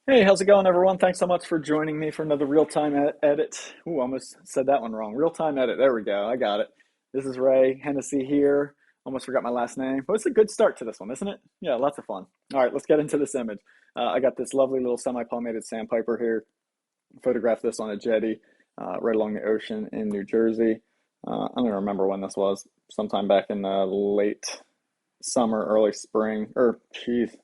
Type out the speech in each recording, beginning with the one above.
Hey, how's it going, everyone? Thanks so much for joining me for another real-time edit. Ooh, almost said that one wrong. Real-time edit. There we go. I got it. This is Ray Hennessy here. Almost forgot my last name. But it's a good start to this one, isn't it? Yeah, lots of fun. All right, let's get into this image. I got this lovely little semi-palmated sandpiper here. Photographed this on a jetty right along the ocean in New Jersey. I don't remember when this was. Sometime back in late summer, early spring, or geez,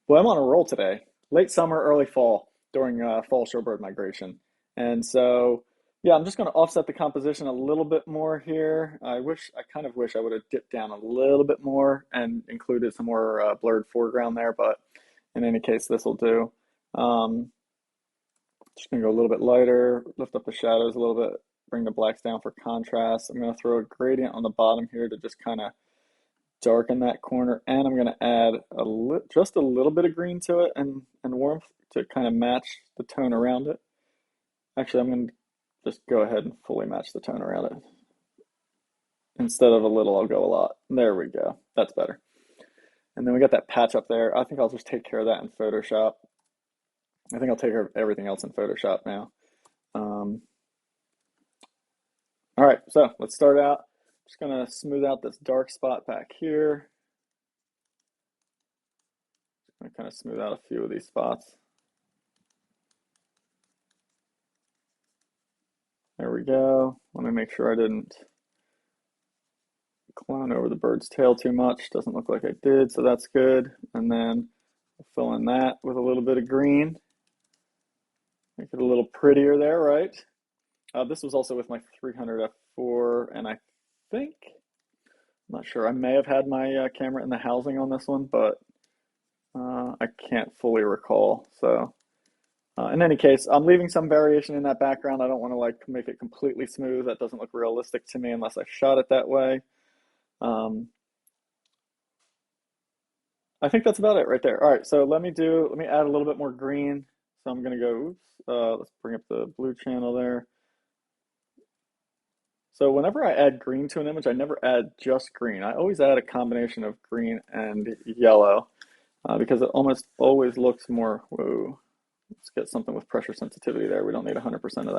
well, I'm on a roll today. Late summer, early fall during fall shorebird migration. And so, yeah, I'm just going to offset the composition a little bit more here. I kind of wish I would have dipped down a little bit more and included some more blurred foreground there, but in any case, this will do. Um, just going to go a little bit lighter, lift up the shadows a little bit, bring the blacks down for contrast. I'm going to throw a gradient on the bottom here to just kind of darken that corner, and I'm going to add just a little bit of green to it and warmth to kind of match the tone around it. Actually, I'm going to just go ahead and fully match the tone around it. Instead of a little, I'll go a lot. There we go. That's better. And then we got that patch up there. I think I'll just take care of that in Photoshop. I think I'll take care of everything else in Photoshop now. All right, so let's start out. Just going to smooth out this dark spot back here. I kind of smooth out a few of these spots. There we go. Let me make sure I didn't clone over the bird's tail too much. Doesn't look like I did, so that's good. And then we'll fill in that with a little bit of green. Make it a little prettier there, right? This was also with my 300 f4, and I think, I'm not sure, I may have had my camera in the housing on this one, but I can't fully recall. So in any case, I'm leaving some variation in that background. I don't want to like make it completely smooth. That doesn't look realistic to me unless I shot it that way. Um, I think that's about it right there. All right, so let me add a little bit more green. So I'm gonna go, oops, let's bring up the blue channel there. So whenever I add green to an image, I never add just green. I always add a combination of green and yellow because it almost always looks more, whoa, let's get something with pressure sensitivity there. We don't need 100% of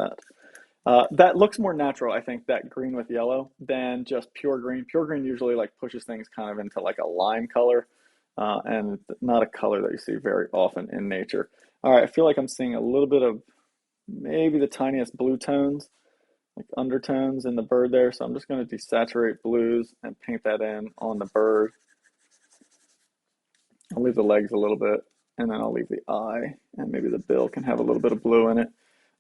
that. That looks more natural, I think, that green with yellow than just pure green. Pure green usually like pushes things kind of into like a lime color, and not a color that you see very often in nature. All right, I feel like I'm seeing a little bit of maybe the tiniest blue tones, like undertones in the bird there. So I'm just going to desaturate blues and paint that in on the bird. I'll leave the legs a little bit, and then I'll leave the eye, and maybe the bill can have a little bit of blue in it.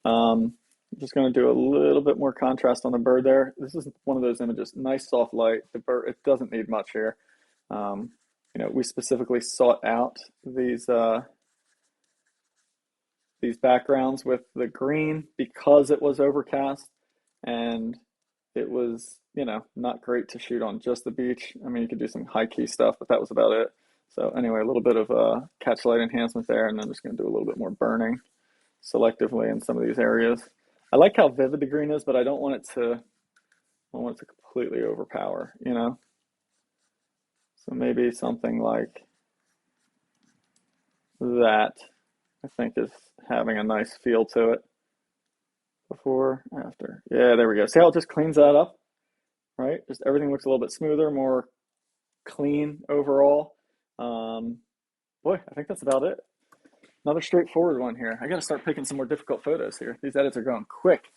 I'm just going to do a little bit more contrast on the bird there. This is one of those images, nice soft light. The bird, it doesn't need much here. We specifically sought out these backgrounds with the green because it was overcast and it was, not great to shoot on just the beach. I mean, you could do some high key stuff, but that was about it. So anyway, a little bit of catch light enhancement there, and I'm just going to do a little bit more burning selectively in some of these areas. I like how vivid the green is, but I don't want it to completely overpower, So maybe something like that, I think, is having a nice feel to it. Before, after. Yeah, there we go. See how it just cleans that up, right? Just everything looks a little bit smoother, more clean overall. Boy, I think that's about it. Another straightforward one here. I got to start picking some more difficult photos here. These edits are going quick.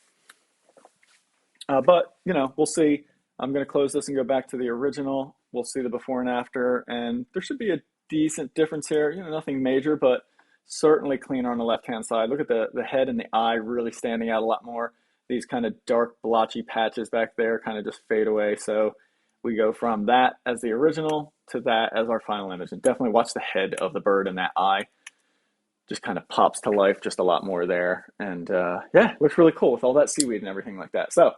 But, we'll see. I'm going to close this and go back to the original. We'll see the before and after, and there should be a decent difference here. Nothing major, but certainly cleaner on the left-hand side. Look at the head and the eye really standing out a lot more. These kind of dark blotchy patches back there kind of just fade away. So we go from that as the original to that as our final image. And definitely watch the head of the bird and that eye. Just kind of pops to life just a lot more there. And yeah, looks really cool with all that seaweed and everything like that. So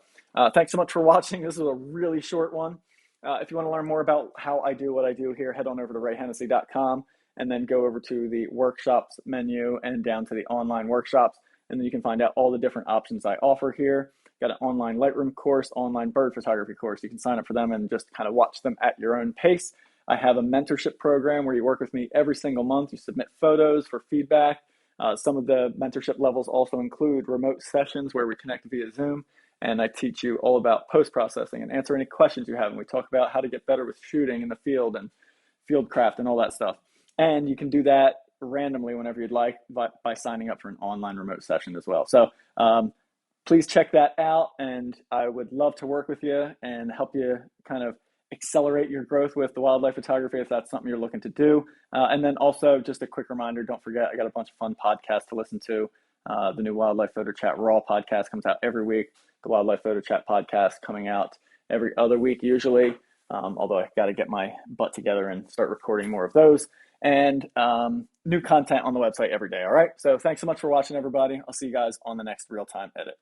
thanks so much for watching. This is a really short one. If you want to learn more about how I do what I do here, head on over to rayhennessy.com and then go over to the workshops menu and down to the online workshops. And then you can find out all the different options I offer here. Got an online Lightroom course, online bird photography course. You can sign up for them and just kind of watch them at your own pace. I have a mentorship program where you work with me every single month. You submit photos for feedback. Some of the mentorship levels also include remote sessions where we connect via Zoom, and I teach you all about post processing and answer any questions you have. And we talk about how to get better with shooting in the field and field craft and all that stuff. And you can do that randomly whenever you'd like by signing up for an online remote session as well. So please check that out. And I would love to work with you and help you kind of accelerate your growth with the wildlife photography if that's something you're looking to do. And then also, just a quick reminder, don't forget, I got a bunch of fun podcasts to listen to. The new Wildlife Photo Chat Raw podcast comes out every week. The Wildlife Photo Chat podcast coming out every other week usually, although I got to get my butt together and start recording more of those. And new content on the website every day. All right. So thanks so much for watching, everybody. I'll see you guys on the next Real Time Edit.